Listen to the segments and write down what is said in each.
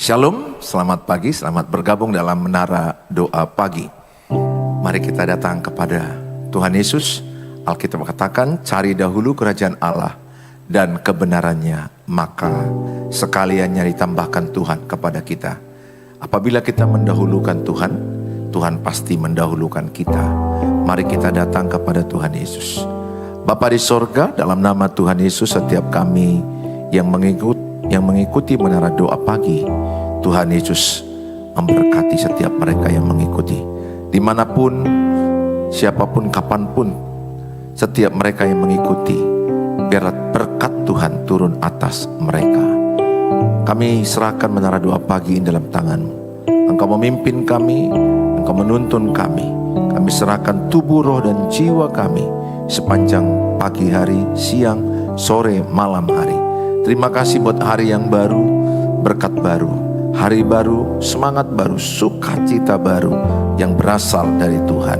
Shalom, selamat pagi, selamat bergabung dalam Menara Doa Pagi. Mari kita datang kepada Tuhan Yesus. Alkitab katakan, cari dahulu kerajaan Allah dan kebenarannya, maka sekaliannya ditambahkan Tuhan kepada kita. Apabila kita mendahulukan Tuhan, Tuhan pasti mendahulukan kita. Mari kita datang kepada Tuhan Yesus. Bapa di sorga, dalam nama Tuhan Yesus, setiap kami yang mengikuti Menara Doa Pagi, Tuhan Yesus memberkati setiap mereka yang mengikuti. Dimanapun, siapapun, kapanpun, setiap mereka yang mengikuti, biar berkat Tuhan turun atas mereka. Kami serahkan Menara Doa Pagi dalam tangan-Mu. Engkau memimpin kami, Engkau menuntun kami. Kami serahkan tubuh, roh, dan jiwa kami sepanjang pagi hari, siang, sore, malam hari. Terima kasih buat hari yang baru, berkat baru, hari baru, semangat baru, sukacita baru yang berasal dari Tuhan.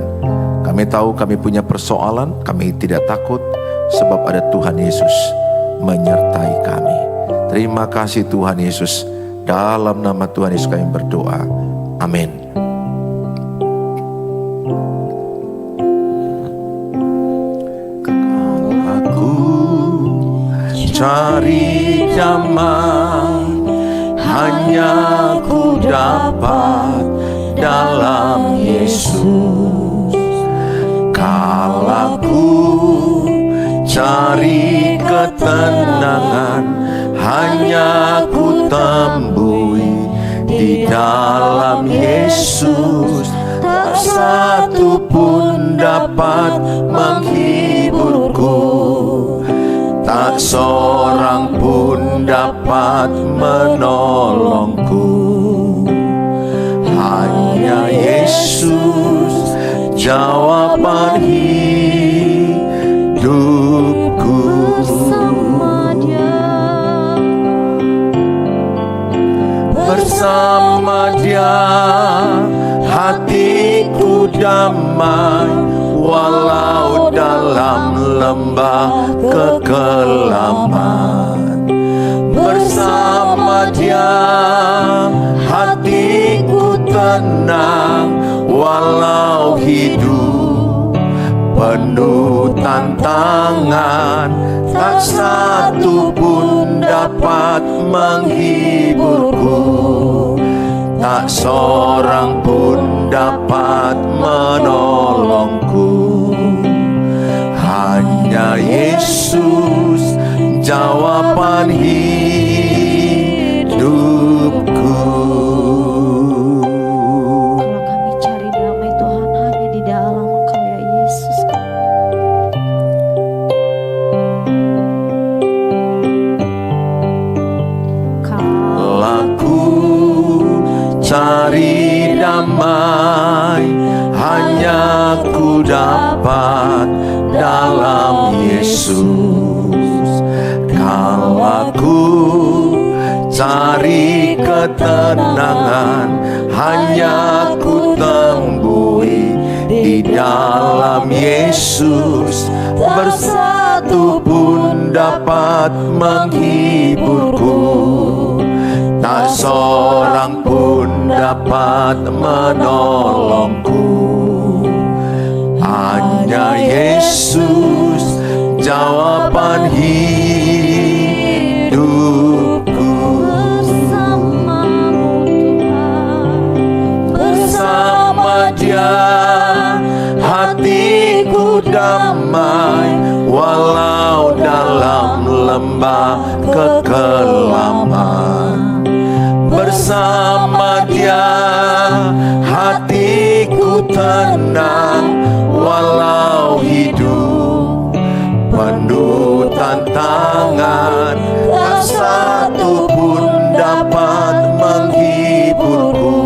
Kami tahu kami punya persoalan, kami tidak takut sebab ada Tuhan Yesus menyertai kami. Terima kasih Tuhan Yesus. Dalam nama Tuhan Yesus kami berdoa. Amin. Cari damai hanya ku dapat dalam Yesus. Kala ku cari ketenangan hanya ku temui di dalam Yesus. Tak satu pun dapat menghiburku, tak seorang pun dapat menolongku. Hanya Yesus jawaban hidupku. Bersama Dia hatiku damai, walau dalam lembah kekelaman. Bersama Dia hatiku tenang, walau hidup penuh tantangan. Tak satu pun dapat menghiburku, tak seorang pun dapat menolongku. Hanya Yesus jawaban hidupku. Kalau kami cari damai Tuhan hanya di dalam Engkau ya Yesus. Laku cari damai hanya ku dapat dalam Yesus. Kalau ku cari ketenangan hanya ku temui di dalam Yesus. Bersatu pun dapat menghiburku, tak seorang pun dapat menolongku. Hanya Yesus jawaban hidupku. Bersama-Mu Tuhan, Bersama Dia hatiku damai, walau dalam lembah kekelaman. Bersama Dia hatiku tenang, walau hidup penuh tantangan. Tak satu pun dapat menghiburku,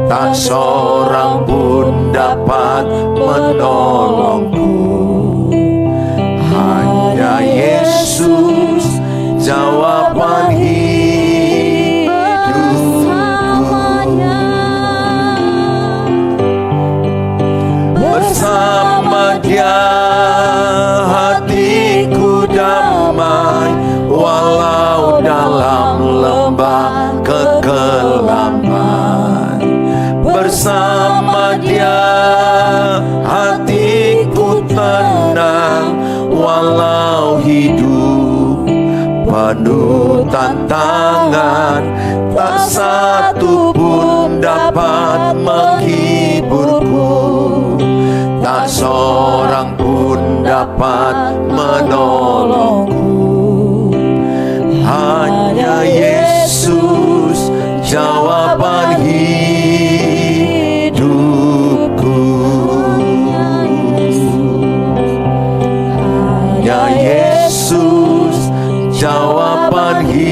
tak seorang pun dapat menolongku. Hanya Yesus jawaban hidupku. Bersama Dia hatiku damai, walau dalam lembah kekelaman. penuh tantangan, tak satu pun dapat menghiburku, tak seorang pun dapat menolongku. Hanya Yesus jawaban hidupku. Hanya Yesus jawaban hidupku.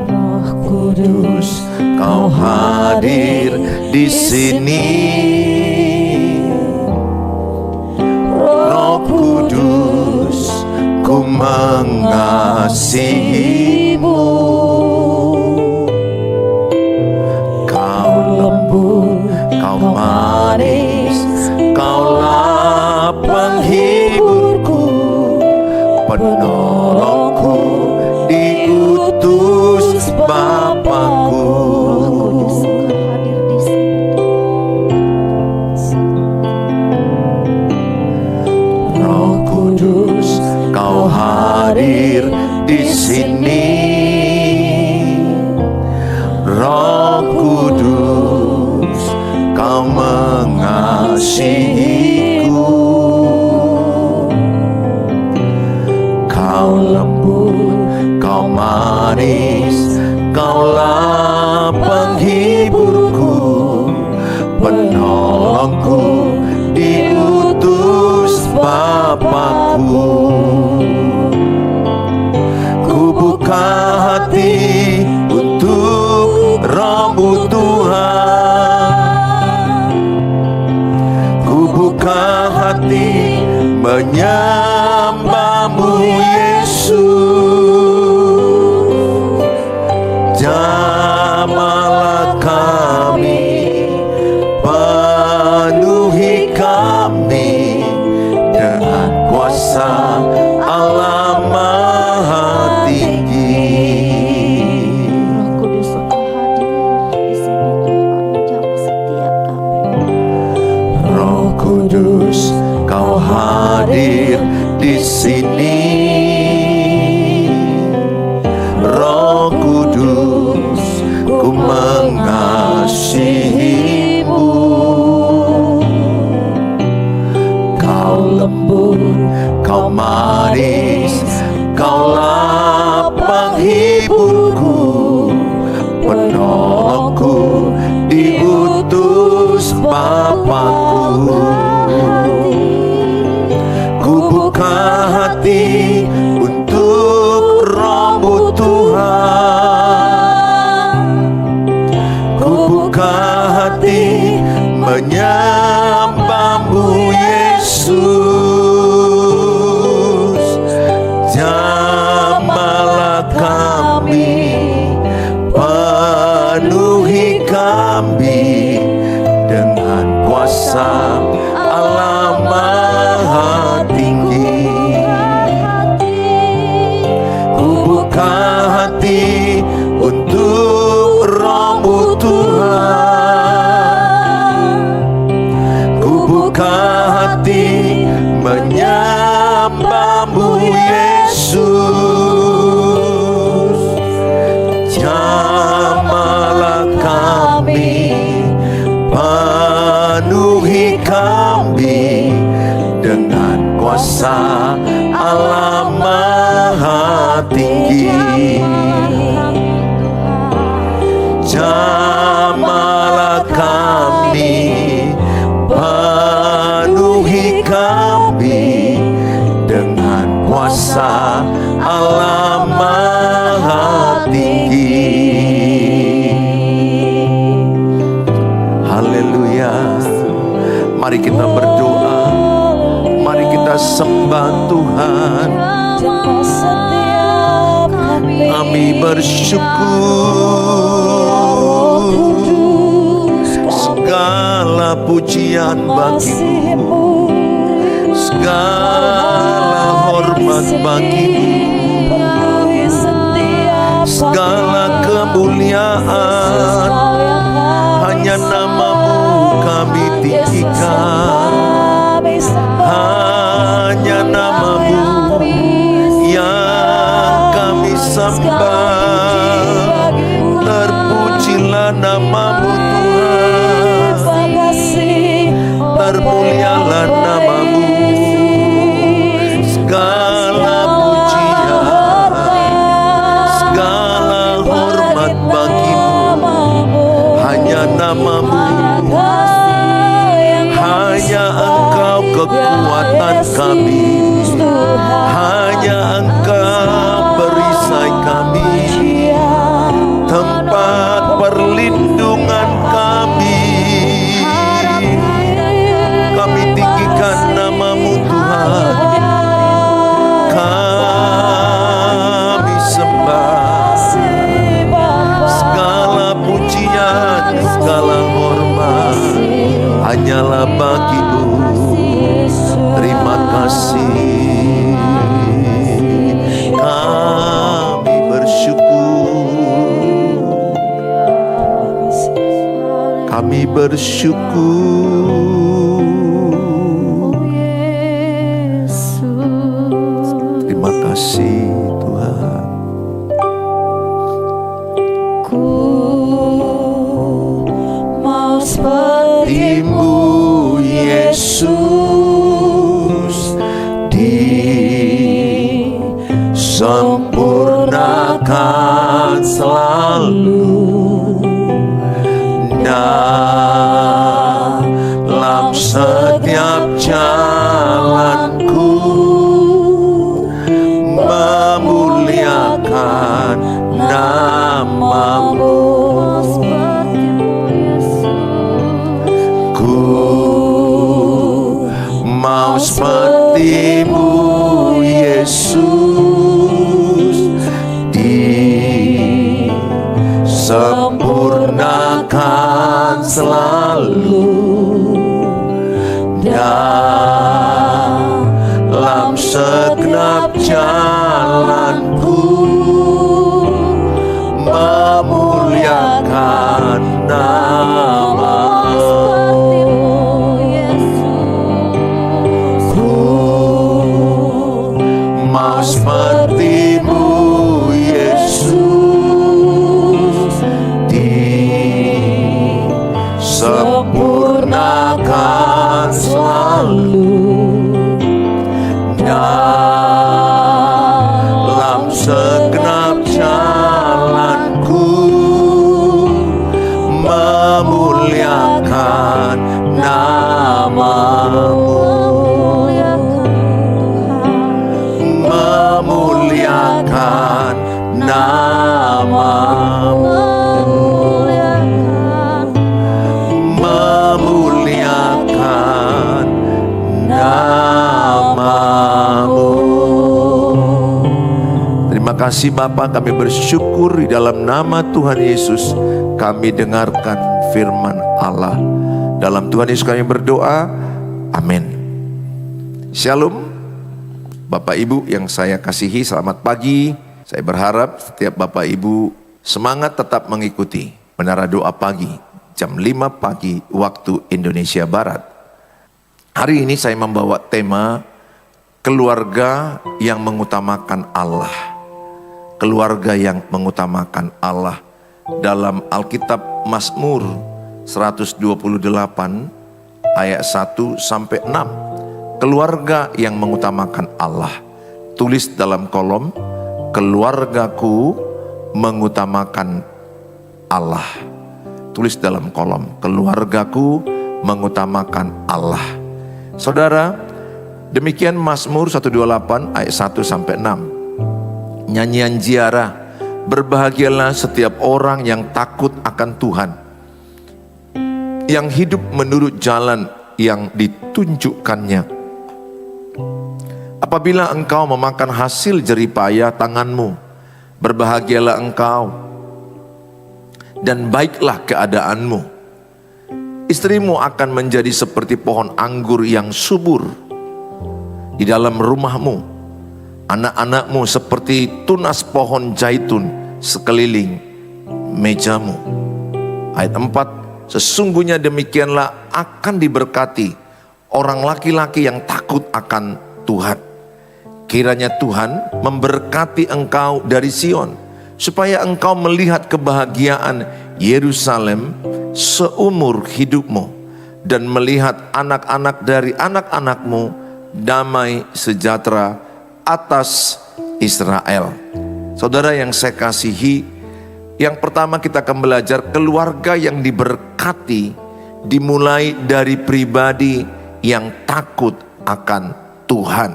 Roh Kudus, Kau hadir di sini. Roh Kudus, ku mengasihimu. Kau lembut, kau manis, kaulah penghiburku, penolongku, diutus Bapakku. Roh Kudus, Kau Kau hadir di sini. hadir di sini. Roh Kudus, Kau mengasihiku. Kau lembut, Kau manis, Kaulah penghiburku, penolongku, diutus Bapakku. Ku buka hati untuk Roh-Mu Tuhan. Ku buka hati menyembah-Mu Yesus. Jamahlah kami, penuhi kami dengan kuasa Allah Maha Tinggi. Roh Kudus, Kau hadir di sini. Roh Kudus, Kau hadir di sini. Roh Kudus, Ku mengasihimu. Kau lembut, Kau manis, Kaulah penghiburku, penolongku, diutus Bapakku. Ku buka hati untuk Roh-Mu Tuhan. Ku buka hati menyembah-Mu Yesus. Jamahlah kami, penuhi kami dengan kuasa Allah Maha Tinggi. Ku buka hati untuk Roh-Mu Tuhan. Ku buka hati menyembah-Mu Yesus. Jamahlah kami, penuhi kami dengan kuasa Allah Maha Tinggi. Jamahlah kami, penuhi kami dengan kuasa Allah Maha Tinggi. Haleluya. Mari kita berdoa, mari kita sembah Tuhan. Kami bersyukur, segala pujian bagi-Mu, segala hormat bagi-Mu. kemuliaan, hanya namamu kami tinggikan, hanya namamu yang kami sembah. Terpujilah namamu Tuhan, termulialah namamu. Segala pujian, segala hormat bagimu, hanya namamu, hanya Engkau kekuatan kami, hanya Engkau perisai kami, tempat perlindungan kami. Kami tinggikan namamu Tuhan, kami sembah. Segala pujian, segala hormat hanyalah bagimu. Terima kasih, kami bersyukur, kami bersyukur. Terima kasih Tuhan. Ku mau seperti-Mu Yesus, disempurnakan selalu dalam setiap jalanku, memuliakan namamu. Mau seperti-Mu Yesus, disempurnakan selalu dalam segenap jalanku, memuliakan namamu. Mau seperti-Mu Yesus, disempurnakan selalu dalam segenap jalanku, memuliakan namamu. Memuliakan namamu, memuliakan namamu. Terima kasih Bapa, kami bersyukur di dalam nama Tuhan Yesus kami dengarkan firman Allah. Dalam Tuhan Yesus kami berdoa, amin. Shalom. Bapak Ibu yang saya kasihi, selamat pagi. Saya berharap setiap Bapak Ibu semangat tetap mengikuti Menara Doa Pagi jam 5 pagi waktu Indonesia Barat. Hari ini saya membawa tema keluarga yang mengutamakan Allah. Keluarga yang mengutamakan Allah. Dalam Alkitab Mazmur 128 ayat 1 sampai 6. Keluarga yang mengutamakan Allah. Tulis dalam kolom, keluargaku mengutamakan Allah. Tulis dalam kolom, keluargaku mengutamakan Allah. Saudara, demikian Mazmur 128 ayat 1 sampai 6. Nyanyian ziarah, berbahagialah setiap orang yang takut akan Tuhan, yang hidup menurut jalan yang ditunjukkannya. Apabila engkau memakan hasil jeripayah tanganmu, berbahagialah engkau dan baiklah keadaanmu. Istrimu akan menjadi seperti pohon anggur yang subur di dalam rumahmu. Anak-anakmu seperti tunas pohon zaitun sekeliling mejamu. Ayat 4, sesungguhnya demikianlah akan diberkati orang laki-laki yang takut akan Tuhan. Kiranya Tuhan memberkati engkau dari Sion, supaya engkau melihat kebahagiaan Yerusalem seumur hidupmu, dan melihat anak-anak dari anak-anakmu damai sejahtera atas Israel. Saudara yang saya kasihi, yang pertama kita akan belajar keluarga yang diberkati dimulai dari pribadi yang takut akan Tuhan.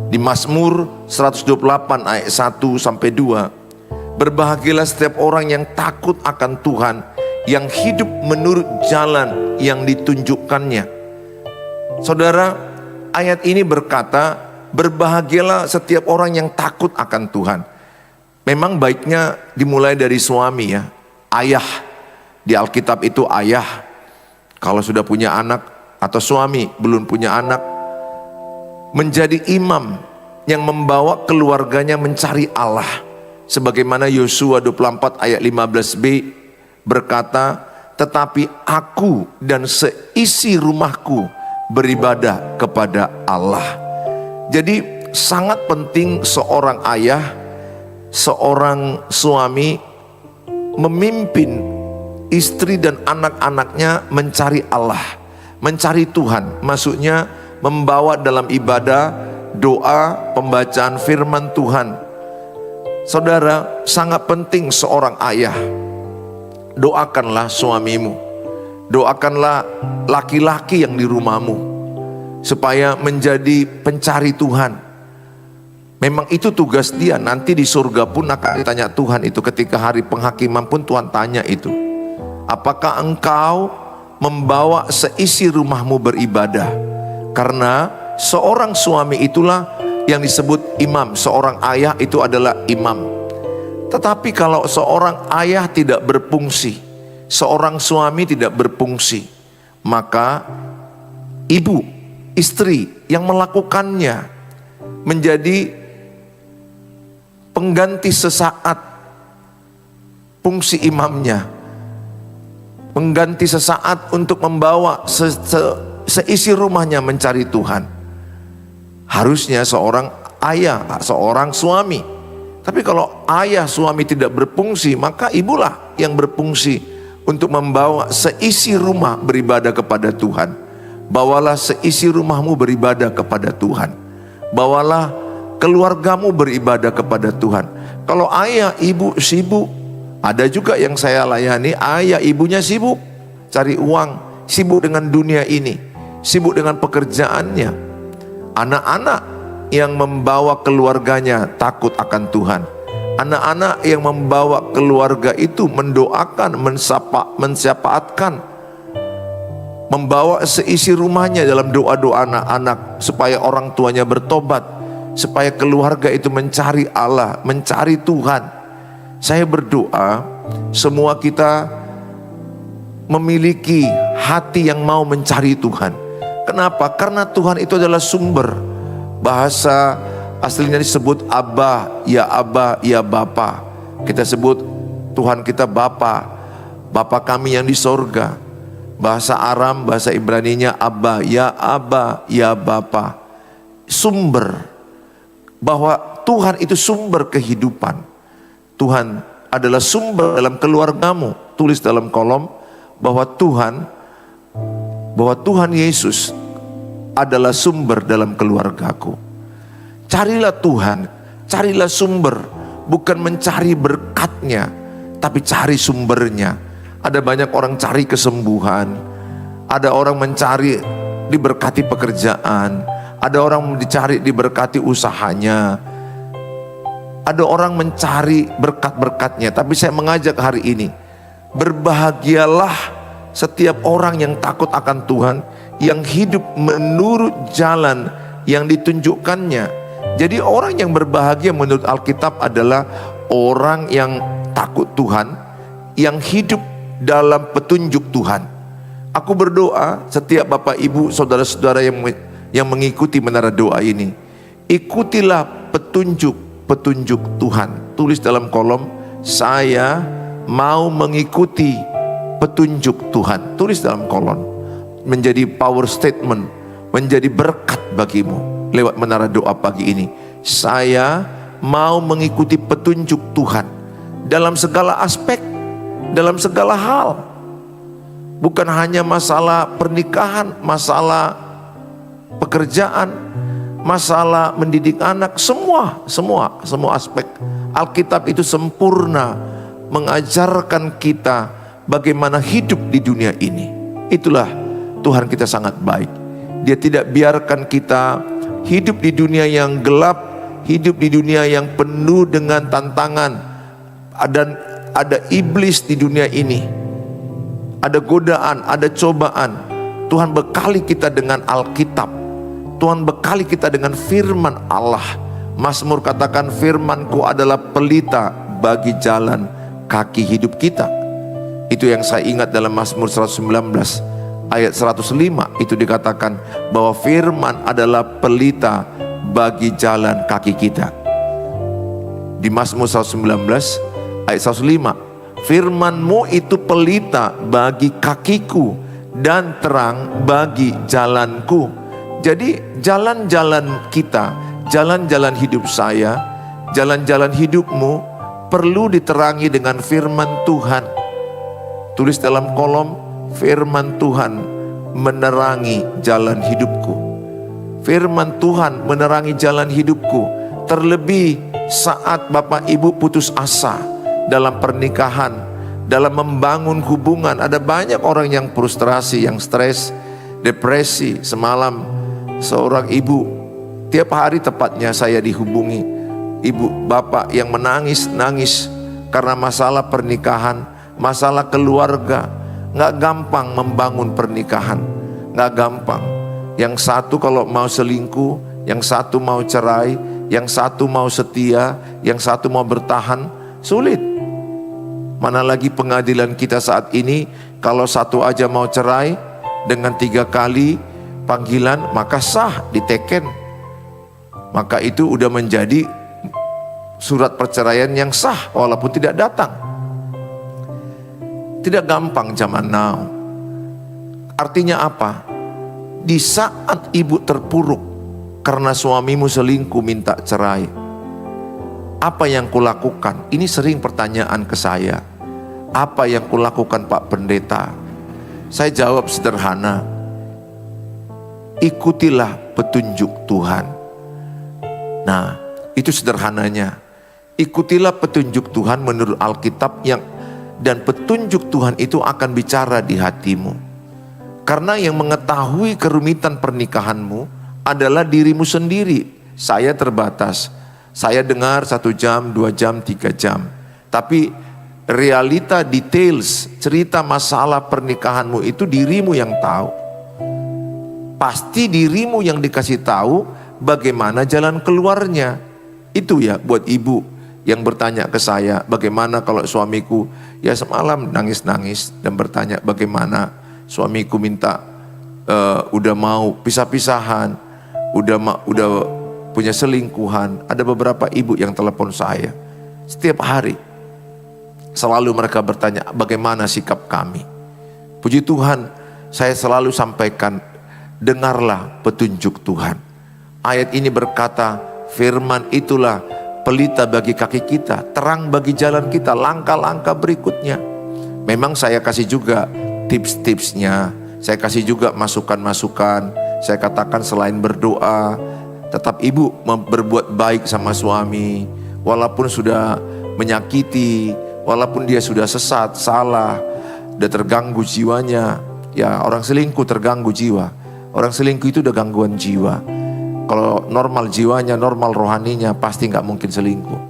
Di Mazmur 128 ayat 1 sampai 2, berbahagialah setiap orang yang takut akan Tuhan, yang hidup menurut jalan yang ditunjukkannya. Saudara, ayat ini berkata, berbahagialah setiap orang yang takut akan Tuhan. Memang baiknya dimulai dari suami ya, ayah. Di Alkitab itu ayah. Kalau sudah punya anak atau suami belum punya anak, menjadi imam yang membawa keluarganya mencari Allah. Sebagaimana Yosua 24 ayat 15b berkata, tetapi aku dan seisi rumahku beribadah kepada Allah. Jadi sangat penting seorang ayah, seorang suami memimpin istri dan anak-anaknya mencari Allah, mencari Tuhan. Maksudnya membawa dalam ibadah, doa, pembacaan firman Tuhan. Saudara, sangat penting seorang ayah. Doakanlah suamimu, doakanlah laki-laki yang di rumahmu, supaya menjadi pencari Tuhan. Memang itu tugas dia, nanti di surga pun akan ditanya Tuhan itu. Ketika hari penghakiman pun Tuhan tanya itu, apakah engkau membawa seisi rumahmu beribadah? Karena seorang suami itulah yang disebut imam, seorang ayah itu adalah imam. Tetapi kalau seorang ayah tidak berfungsi, seorang suami tidak berfungsi, maka ibu, istri yang melakukannya menjadi pengganti sesaat fungsi imamnya, mengganti sesaat untuk membawa seisi rumahnya mencari Tuhan. Harusnya seorang ayah, seorang suami. Tapi kalau ayah suami tidak berfungsi, maka ibulah yang berfungsi untuk membawa seisi rumah beribadah kepada Tuhan. Bawalah seisi rumahmu beribadah kepada Tuhan. Bawalah keluargamu beribadah kepada Tuhan. Kalau ayah ibu sibuk, ada juga yang saya layani, ayah ibunya sibuk cari uang, sibuk dengan dunia ini, sibuk dengan pekerjaannya. Anak-anak yang membawa keluarganya takut akan Tuhan. Anak-anak yang membawa keluarga itu mendoakan, mensyafaatkan, membawa seisi rumahnya dalam doa-doa anak-anak supaya orang tuanya bertobat, supaya keluarga itu mencari Allah, mencari Tuhan. Saya berdoa semua kita memiliki hati yang mau mencari Tuhan. Kenapa? Karena Tuhan itu adalah sumber. Bahasa aslinya disebut Abba, ya Bapa. Kita sebut Tuhan kita Bapa, Bapa kami yang di sorga. Bahasa Aram, bahasa Ibraninya Abba, ya Bapa. Sumber, bahwa Tuhan itu sumber kehidupan. Tuhan adalah sumber dalam keluargamu. Tulis dalam kolom bahwa Tuhan Yesus adalah sumber dalam keluargaku. Carilah Tuhan, carilah sumber, bukan mencari berkatnya, tapi cari sumbernya. Ada banyak orang cari kesembuhan, ada orang mencari diberkati pekerjaan, ada orang dicari diberkati usahanya, ada orang mencari berkat-berkatnya. Tapi saya mengajak hari ini, berbahagialah setiap orang yang takut akan Tuhan, yang hidup menurut jalan yang ditunjukkannya. Jadi orang yang berbahagia menurut Alkitab adalah orang yang takut Tuhan, yang hidup dalam petunjuk Tuhan. Aku berdoa setiap Bapak Ibu, saudara-saudara yang mengikuti menara doa ini, ikutilah petunjuk Tuhan. Tulis dalam kolom, saya mau mengikuti petunjuk Tuhan. Tulis dalam kolon. Menjadi power statement, menjadi berkat bagimu lewat menara doa pagi ini. Saya mau mengikuti petunjuk Tuhan dalam segala aspek, dalam segala hal. Bukan hanya masalah pernikahan, masalah pekerjaan, masalah mendidik anak, semua aspek. Alkitab itu sempurna mengajarkan kita bagaimana hidup di dunia ini. Itulah Tuhan kita sangat baik. Dia tidak biarkan kita hidup di dunia yang gelap, hidup di dunia yang penuh dengan tantangan. Ada iblis di dunia ini, ada godaan, ada cobaan. Tuhan bekali kita dengan Alkitab. Tuhan bekali kita dengan firman Allah. Mazmur katakan, firman-Ku adalah pelita bagi jalan kaki hidup kita. Itu yang saya ingat dalam Mazmur 119 ayat 105. Itu dikatakan bahwa firman adalah pelita bagi jalan kaki kita. Di Mazmur 119 ayat 105, firman-Mu itu pelita bagi kakiku dan terang bagi jalanku. Jadi jalan-jalan kita, jalan-jalan hidup saya, jalan-jalan hidupmu perlu diterangi dengan firman Tuhan. Tulis dalam kolom, firman Tuhan menerangi jalan hidupku. Firman Tuhan menerangi jalan hidupku. Terlebih saat Bapak Ibu putus asa dalam pernikahan, dalam membangun hubungan. Ada banyak orang yang frustrasi, yang stres, depresi. Semalam seorang ibu, tiap hari tepatnya saya dihubungi, ibu bapak yang menangis karena masalah pernikahan, masalah keluarga. Nggak gampang membangun pernikahan, nggak gampang. Yang satu kalau mau selingkuh, yang satu mau cerai, yang satu mau setia, yang satu mau bertahan, sulit. Mana lagi pengadilan kita saat ini, kalau satu aja mau cerai dengan 3 kali panggilan, maka sah, diteken. Maka itu udah menjadi surat perceraian yang sah walaupun tidak datang. Tidak gampang zaman now. Artinya apa? Di saat ibu terpuruk karena suamimu selingkuh minta cerai, apa yang kulakukan? Ini sering pertanyaan ke saya. Apa yang kulakukan Pak Pendeta? Saya jawab sederhana. Ikutilah petunjuk Tuhan. Nah, itu sederhananya. Ikutilah petunjuk Tuhan menurut Alkitab dan petunjuk Tuhan itu akan bicara di hatimu. Karena yang mengetahui kerumitan pernikahanmu adalah dirimu sendiri. Saya terbatas. Saya dengar 1 jam, 2 jam, 3 jam. Tapi realita, details, cerita masalah pernikahanmu itu dirimu yang tahu. Pasti dirimu yang dikasih tahu bagaimana jalan keluarnya. Itu ya buat ibu yang bertanya ke saya, bagaimana kalau suamiku, ya semalam nangis-nangis dan bertanya bagaimana suamiku minta udah mau pisah-pisahan, udah punya selingkuhan. Ada beberapa ibu yang telepon saya setiap hari. Selalu mereka bertanya bagaimana sikap kami. Puji Tuhan, saya selalu sampaikan, dengarlah petunjuk Tuhan. Ayat ini berkata, firman itulah pelita bagi kaki kita, terang bagi jalan kita, langkah-langkah berikutnya. Memang saya kasih juga tips-tipsnya, saya kasih juga masukan-masukan. Saya katakan selain berdoa, tetap ibu berbuat baik sama suami, walaupun sudah menyakiti, walaupun dia sudah sesat, salah, udah terganggu jiwanya. Ya, orang selingkuh terganggu jiwa. Orang selingkuh itu udah gangguan jiwa. Kalau normal jiwanya, normal rohaninya, pasti gak mungkin selingkuh.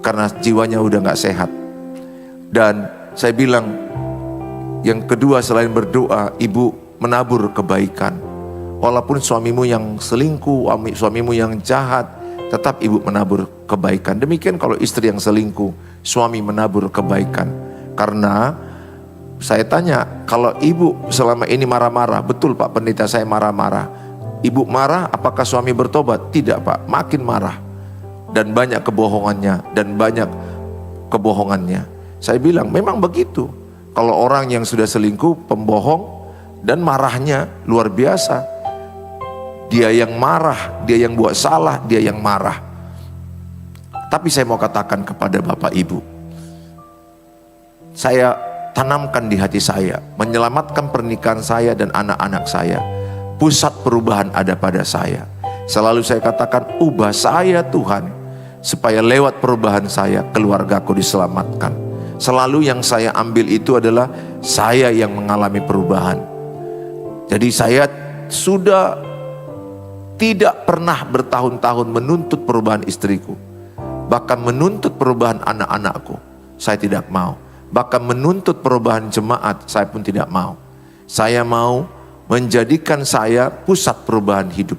Karena jiwanya udah gak sehat. Dan saya bilang, yang kedua selain berdoa, ibu menabur kebaikan. Walaupun suamimu yang selingkuh, suamimu yang jahat, tetap ibu menabur kebaikan. Demikian kalau istri yang selingkuh, suami menabur kebaikan. Karena saya tanya, kalau ibu selama ini marah-marah, betul Pak Pendeta saya marah-marah. Ibu marah, apakah suami bertobat? Tidak Pak, makin marah. Dan banyak kebohongannya, Saya bilang memang begitu. Kalau orang yang sudah selingkuh, pembohong, dan marahnya luar biasa. Dia yang marah, dia yang buat salah, dia yang marah. Tapi saya mau katakan kepada Bapak Ibu, saya tanamkan di hati saya, menyelamatkan pernikahan saya dan anak-anak saya. Pusat perubahan ada pada saya. Selalu saya katakan, ubah saya Tuhan, supaya lewat perubahan saya, keluargaku diselamatkan. Selalu yang saya ambil itu adalah saya yang mengalami perubahan. Jadi saya sudah tidak pernah bertahun-tahun menuntut perubahan istriku. Bahkan menuntut perubahan anak-anakku, saya tidak mau. Bahkan menuntut perubahan jemaat, saya pun tidak mau. Saya mau menjadikan saya pusat perubahan hidup.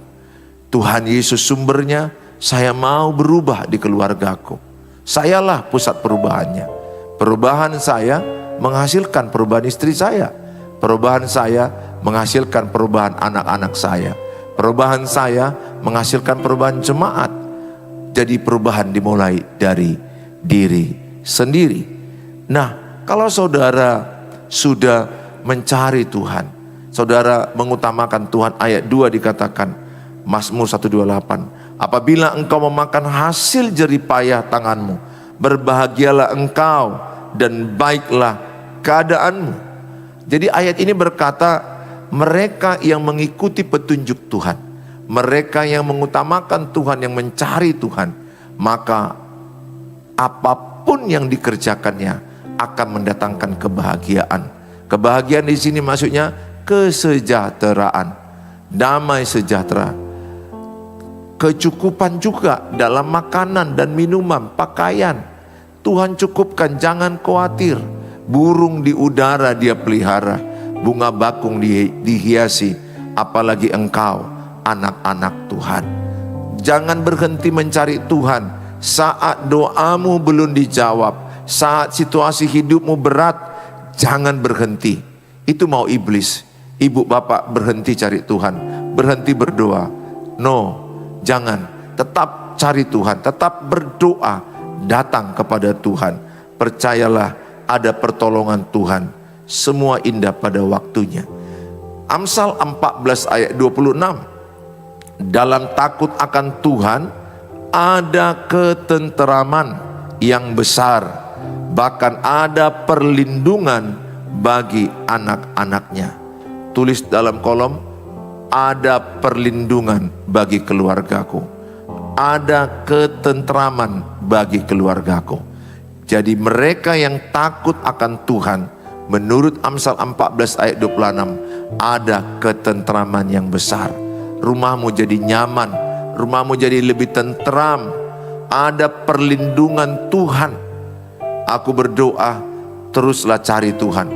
Tuhan Yesus sumbernya, saya mau berubah di keluargaku. Sayalah pusat perubahannya. Perubahan saya menghasilkan perubahan istri saya. Perubahan saya menghasilkan perubahan anak-anak saya. Perubahan saya menghasilkan perubahan jemaat. Jadi perubahan dimulai dari diri sendiri. Nah, kalau saudara sudah mencari Tuhan, saudara mengutamakan Tuhan, ayat 2 dikatakan, Mazmur 128, apabila engkau memakan hasil jerih payah tanganmu, berbahagialah engkau dan baiklah keadaanmu. Jadi ayat ini berkata, mereka yang mengikuti petunjuk Tuhan, mereka yang mengutamakan Tuhan, yang mencari Tuhan, maka apapun yang dikerjakannya akan mendatangkan kebahagiaan. Kebahagiaan di sini maksudnya kesejahteraan, damai sejahtera, kecukupan juga dalam makanan dan minuman, pakaian. Tuhan cukupkan, jangan khawatir. Burung di udara dia pelihara, bunga bakung dihiasi, apalagi engkau anak-anak Tuhan. Jangan berhenti mencari Tuhan saat doamu belum dijawab, saat situasi hidupmu berat. Jangan berhenti. Itu mau iblis. Ibu bapak berhenti cari Tuhan, berhenti berdoa. No, jangan. Tetap cari Tuhan, tetap berdoa, datang kepada Tuhan. Percayalah, ada pertolongan Tuhan. Semua indah pada waktunya. Amsal 14 ayat 26. Dalam takut akan Tuhan ada ketenteraman yang besar, bahkan ada perlindungan bagi anak-anaknya. Tulis dalam kolom, ada perlindungan bagi keluargaku, ada ketenteraman bagi keluargaku. Jadi mereka yang takut akan Tuhan, menurut Amsal 14 ayat 26, ada ketenteraman yang besar. Rumahmu jadi nyaman, rumahmu jadi lebih tentram, ada perlindungan Tuhan. Aku berdoa, teruslah cari Tuhan,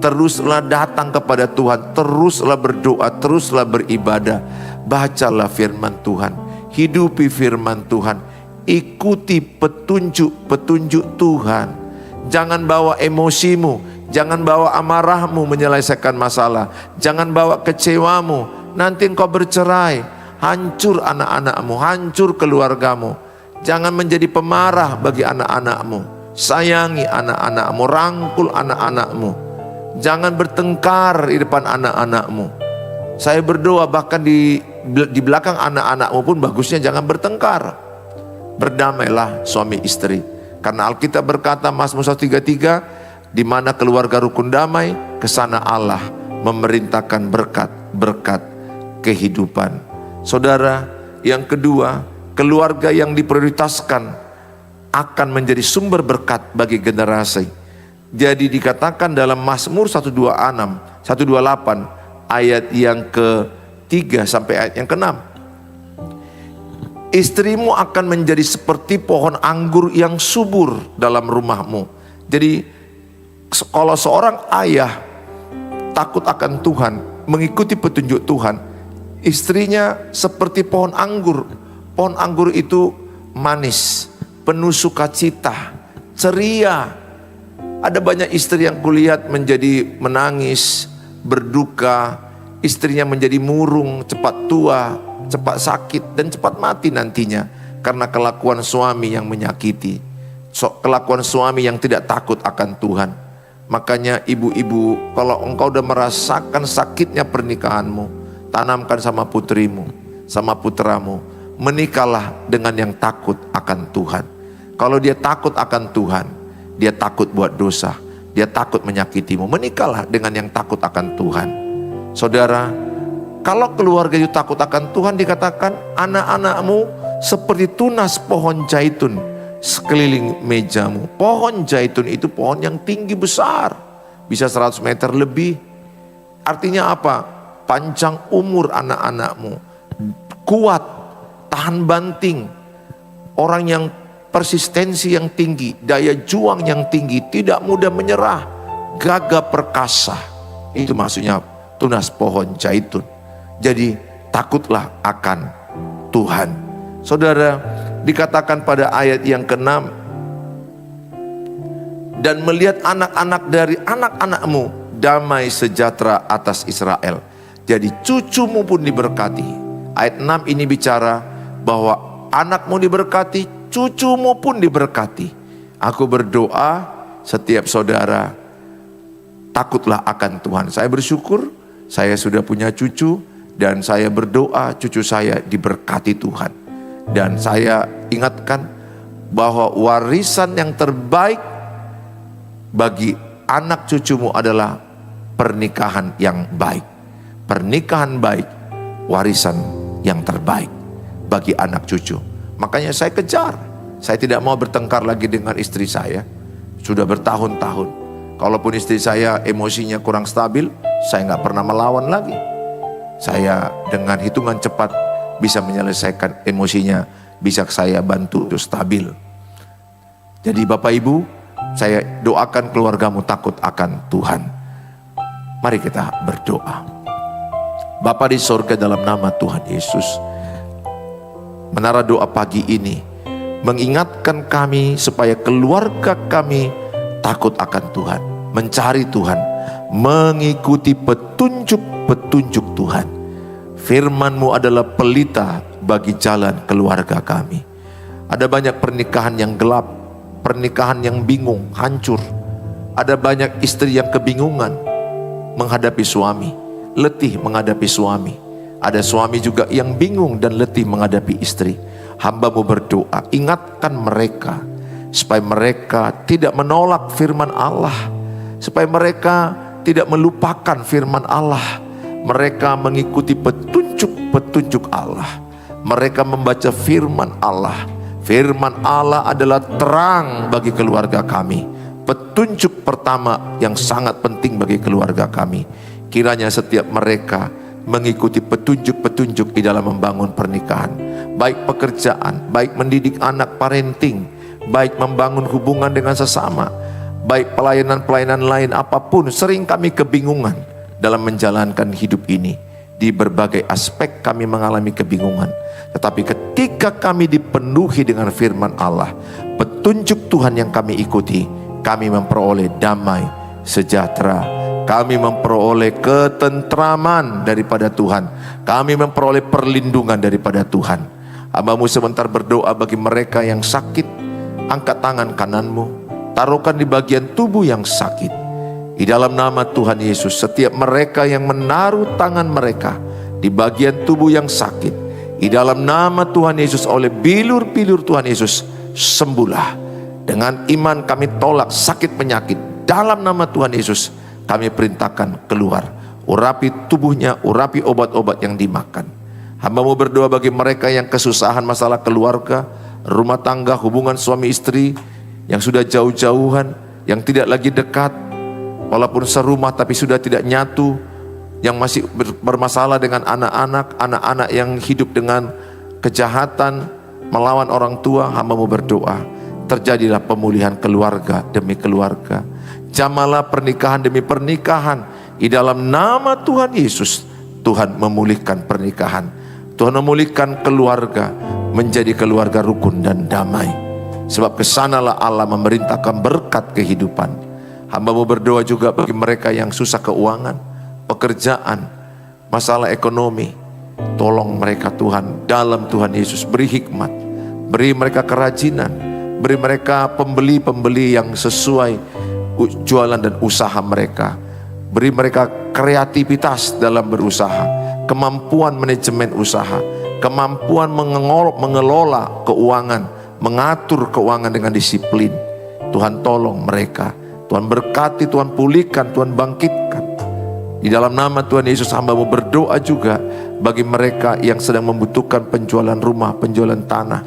teruslah datang kepada Tuhan, teruslah berdoa, teruslah beribadah. Bacalah firman Tuhan, hidupi firman Tuhan, ikuti petunjuk-petunjuk Tuhan. Jangan bawa emosimu, jangan bawa amarahmu menyelesaikan masalah, jangan bawa kecewamu. Nanti engkau bercerai, hancur anak-anakmu, hancur keluargamu. Jangan menjadi pemarah bagi anak-anakmu. Sayangi anak-anakmu, rangkul anak-anakmu. Jangan bertengkar di depan anak-anakmu. Saya berdoa bahkan di belakang anak-anakmu pun bagusnya jangan bertengkar. Berdamailah suami istri. Karena Alkitab berkata, Mazmur 133, di mana keluarga rukun damai, kesana Allah memerintahkan berkat-berkat kehidupan. Saudara, yang kedua, keluarga yang diprioritaskan akan menjadi sumber berkat bagi generasi. Jadi dikatakan dalam Mazmur 128 ayat yang ke-3 sampai ayat yang ke-6. Istrimu akan menjadi seperti pohon anggur yang subur dalam rumahmu. Jadi kalau seorang ayah takut akan Tuhan, mengikuti petunjuk Tuhan, istrinya seperti pohon anggur. Pohon anggur itu manis, penuh sukacita, ceria. Ada banyak istri yang kulihat menjadi menangis, berduka. Istrinya menjadi murung, cepat tua, cepat sakit, dan cepat mati nantinya karena kelakuan suami yang menyakiti. kelakuan suami yang tidak takut akan Tuhan. Makanya ibu-ibu, kalau engkau udah merasakan sakitnya pernikahanmu, tanamkan sama putrimu, sama putramu, menikahlah dengan yang takut akan Tuhan. Kalau dia takut akan Tuhan, dia takut buat dosa, dia takut menyakitimu, menikahlah dengan yang takut akan Tuhan. Saudara, kalau keluarga itu takut akan Tuhan, dikatakan anak-anakmu seperti tunas pohon zaitun sekeliling mejamu. Pohon zaitun itu pohon yang tinggi besar, bisa 100 meter lebih. Artinya apa? Panjang umur anak-anakmu, kuat, tahan banting, orang yang persistensi yang tinggi, daya juang yang tinggi, tidak mudah menyerah, gagah perkasa. Itu maksudnya tunas pohon zaitun. Jadi takutlah akan Tuhan. Saudara, dikatakan pada ayat yang ke-6, dan melihat anak-anak dari anak-anakmu damai sejahtera atas Israel. Jadi cucumu pun diberkati. Ayat 6 ini bicara bahwa anakmu diberkati, cucumu pun diberkati. Aku berdoa setiap saudara takutlah akan Tuhan. Saya bersyukur saya sudah punya cucu, dan saya berdoa cucu saya diberkati Tuhan. Dan saya ingatkan bahwa warisan yang terbaik bagi anak cucumu adalah pernikahan yang baik. Pernikahan baik, warisan yang terbaik bagi anak cucu. Makanya saya kejar. Saya tidak mau bertengkar lagi dengan istri saya. Sudah bertahun-tahun. Kalaupun istri saya emosinya kurang stabil, saya nggak pernah melawan lagi. Saya dengan hitungan cepat bisa menyelesaikan emosinya, bisa saya bantu untuk stabil. Jadi Bapak Ibu, saya doakan keluargamu takut akan Tuhan. Mari kita berdoa. Bapa di sorga, dalam nama Tuhan Yesus, menara doa pagi ini mengingatkan kami supaya keluarga kami takut akan Tuhan, mencari Tuhan, mengikuti petunjuk-petunjuk Tuhan. Firman-Mu adalah pelita bagi jalan keluarga kami. Ada banyak pernikahan yang gelap, pernikahan yang bingung, hancur. Ada banyak istri yang kebingungan menghadapi suami, letih menghadapi suami. Ada suami juga yang bingung dan letih menghadapi istri. Hamba-Mu berdoa, ingatkan mereka supaya mereka tidak menolak firman Allah, supaya mereka tidak melupakan firman Allah. Mereka mengikuti petunjuk-petunjuk Allah. Mereka membaca firman Allah. Firman Allah adalah terang bagi keluarga kami, petunjuk pertama yang sangat penting bagi keluarga kami. Kiranya setiap mereka mengikuti petunjuk-petunjuk di dalam membangun pernikahan, baik pekerjaan, baik mendidik anak, parenting, baik membangun hubungan dengan sesama, baik pelayanan-pelayanan lain apapun. Sering kami kebingungan dalam menjalankan hidup ini. Di berbagai aspek kami mengalami kebingungan. Tetapi ketika kami dipenuhi dengan firman Allah, petunjuk Tuhan yang kami ikuti, kami memperoleh damai sejahtera, kami memperoleh ketentraman daripada Tuhan, kami memperoleh perlindungan daripada Tuhan. Hamba-Mu sebentar berdoa bagi mereka yang sakit. Angkat tangan kananmu, taruhkan di bagian tubuh yang sakit. Di dalam nama Tuhan Yesus, setiap mereka yang menaruh tangan mereka di bagian tubuh yang sakit, di dalam nama Tuhan Yesus, oleh bilur-bilur Tuhan Yesus, sembuhlah. Dengan iman kami tolak sakit penyakit. Dalam nama Tuhan Yesus, kami perintahkan keluar. Urapi tubuhnya, urapi obat-obat yang dimakan. Hamba-Mu berdoa bagi mereka yang kesusahan masalah keluarga, rumah tangga, hubungan suami istri, yang sudah jauh-jauhan, yang tidak lagi dekat, walaupun serumah tapi sudah tidak nyatu, yang masih bermasalah dengan anak-anak yang hidup dengan kejahatan, melawan orang tua. Hamba-Mu berdoa, terjadilah pemulihan keluarga demi keluarga. Jamalah pernikahan demi pernikahan. Di dalam nama Tuhan Yesus, Tuhan memulihkan pernikahan. Tuhan memulihkan keluarga menjadi keluarga rukun dan damai. Sebab kesanalah Allah memerintahkan berkat kehidupan. Hamba-Mu berdoa juga bagi mereka yang susah keuangan, pekerjaan, masalah ekonomi. Tolong mereka Tuhan, dalam Tuhan Yesus, beri hikmat, beri mereka kerajinan, Beri mereka pembeli-pembeli yang sesuai jualan dan usaha mereka. Beri mereka kreativitas dalam berusaha, kemampuan manajemen usaha, kemampuan mengelola keuangan, mengatur keuangan dengan disiplin. Tuhan tolong mereka, Tuhan berkati, Tuhan pulihkan, Tuhan bangkitkan. Di dalam nama Tuhan Yesus, hamba-Mu berdoa juga bagi mereka yang sedang membutuhkan penjualan rumah, penjualan tanah,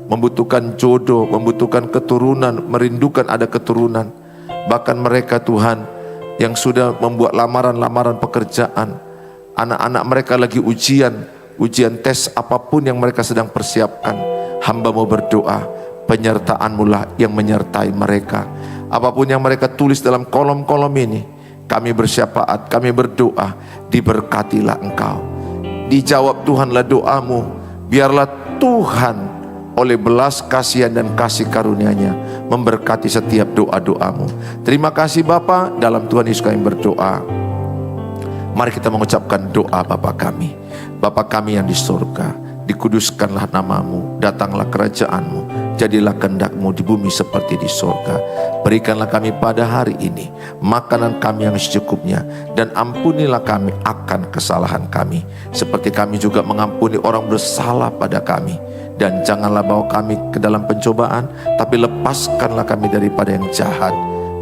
membutuhkan jodoh, membutuhkan keturunan, merindukan ada keturunan. Bahkan mereka Tuhan yang sudah membuat lamaran-lamaran pekerjaan, anak-anak mereka lagi ujian tes apapun yang mereka sedang persiapkan. Hamba-Mu berdoa, penyertaan-Mu lah yang menyertai mereka. Apapun yang mereka tulis dalam kolom-kolom ini, kami bersyafaat, kami berdoa, diberkatilah Engkau. Dijawab Tuhanlah doamu. Biarlah Tuhan oleh belas kasihan dan kasih karunia-Nya memberkati setiap doa-doamu. Terima kasih Bapa, dalam Tuhan Yesus kami berdoa. Mari kita mengucapkan doa Bapa kami. Bapa kami yang di surga, dikuduskanlah nama-Mu, datanglah kerajaan-Mu, jadilah kehendak-Mu di bumi seperti di surga. Berikanlah kami pada hari ini makanan kami yang secukupnya, dan ampunilah kami akan kesalahan kami, seperti kami juga mengampuni orang bersalah pada kami. Dan janganlah bawa kami ke dalam pencobaan, tapi lepaskanlah kami daripada yang jahat.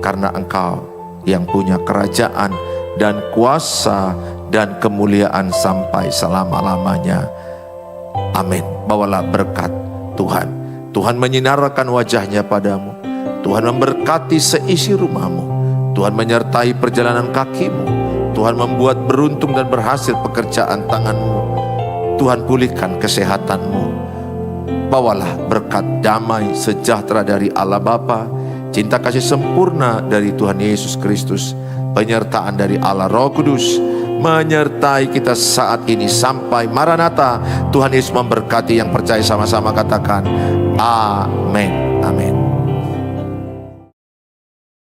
Karena Engkau yang punya kerajaan dan kuasa dan kemuliaan sampai selama-lamanya. Amin. Bawalah berkat Tuhan. Tuhan menyinarkan wajahnya padamu. Tuhan memberkati seisi rumahmu. Tuhan menyertai perjalanan kakimu. Tuhan membuat beruntung dan berhasil pekerjaan tanganmu. Tuhan pulihkan kesehatanmu. Bawalah berkat damai sejahtera dari Allah Bapa, cinta kasih sempurna dari Tuhan Yesus Kristus, penyertaan dari Allah Roh Kudus menyertai kita saat ini sampai Maranatha. Tuhan Yesus memberkati. Yang percaya sama-sama katakan amin.